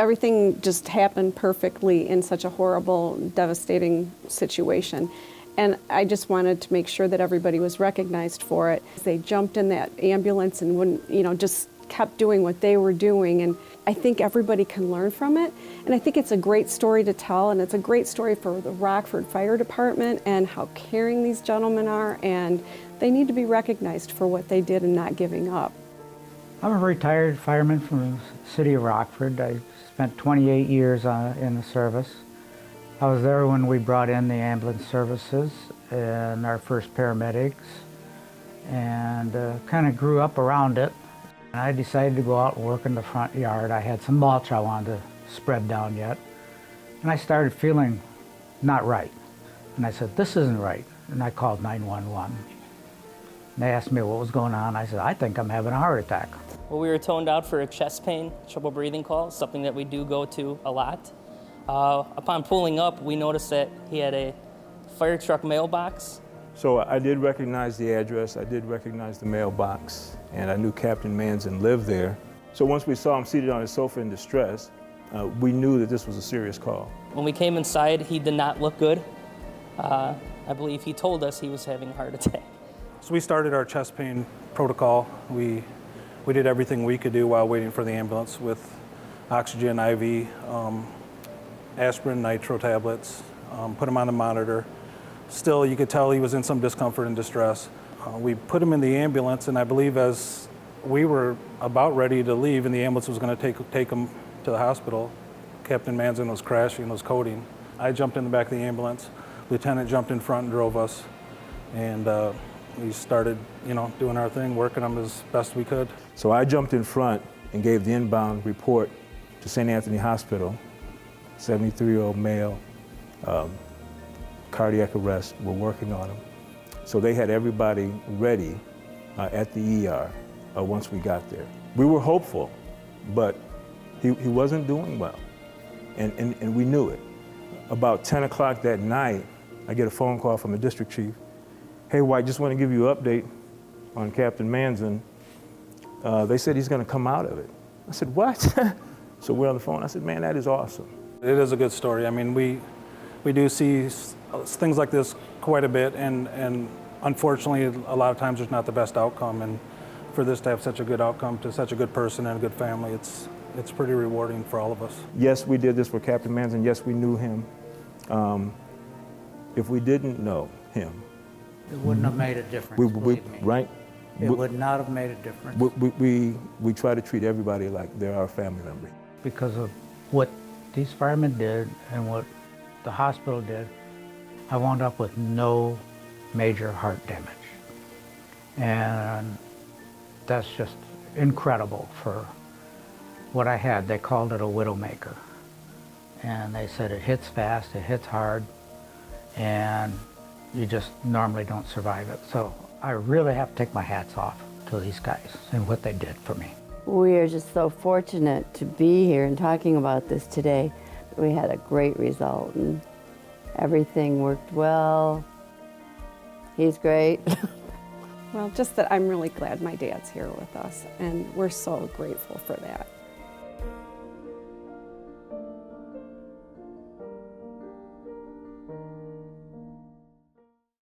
everything just happened perfectly in such a horrible, devastating situation. And I just wanted to make sure that everybody was recognized for it. They jumped in that ambulance and wouldn't, just kept doing what they were doing. And I think everybody can learn from it. And I think it's a great story to tell, and it's a great story for the Rockford Fire Department and how caring these gentlemen are, and they need to be recognized for what they did and not giving up. I'm a retired fireman from the city of Rockford. I spent 28 years in the service. I was there when we brought in the ambulance services and our first paramedics, and kind of grew up around it. And I decided to go out and work in the front yard. I had some mulch I wanted to spread down yet. And I started feeling not right. And I said, this isn't right. And I called 911. And they asked me what was going on. I said, I think I'm having a heart attack. Well, we were toned out for a chest pain, trouble breathing call, something that we do go to a lot. Upon pulling up, we noticed that he had a fire truck mailbox. So I did recognize the address, I did recognize the mailbox, and I knew Captain Mandzen lived there. So once we saw him seated on his sofa in distress, we knew that this was a serious call. When we came inside, he did not look good. I believe he told us he was having a heart attack. So we started our chest pain protocol. We did everything we could do while waiting for the ambulance with oxygen, IV, aspirin, nitro tablets, put him on the monitor. Still, you could tell he was in some discomfort and distress. We put him in the ambulance, and I believe as we were about ready to leave and the ambulance was going to take him to the hospital, Captain Mandzen was crashing, was coding. I jumped in the back of the ambulance. Lieutenant jumped in front and drove us. And we started, doing our thing, working him as best we could. So I jumped in front and gave the inbound report to St. Anthony Hospital, 73-year-old male, cardiac arrest, we're working on him. So they had everybody ready at the ER once we got there. We were hopeful, but he wasn't doing well, and we knew it. About 10 o'clock that night, I get a phone call from the district chief. Hey, White, just want to give you an update on Captain Mandzen. They said he's going to come out of it. I said, what? So we're on the phone. I said, man, that is awesome. It is a good story. I mean, we do see things like this quite a bit, and unfortunately, a lot of times there's not the best outcome. And for this to have such a good outcome to such a good person and a good family, it's pretty rewarding for all of us. Yes, we did this for Captain Mandzen. Yes, we knew him. If we didn't know him, It wouldn't have made a difference, believe me. Right? It would not have made a difference. We try to treat everybody like they're our family member. Because of what these firemen did and what the hospital did, I wound up with no major heart damage. And that's just incredible for what I had. They called it a widowmaker. And they said it hits fast, it hits hard, and you just normally don't survive it. So I really have to take my hats off to these guys and what they did for me. We are just so fortunate to be here and talking about this today. We had a great result and everything worked well. He's great. Well, just that I'm really glad my dad's here with us, and we're so grateful for that.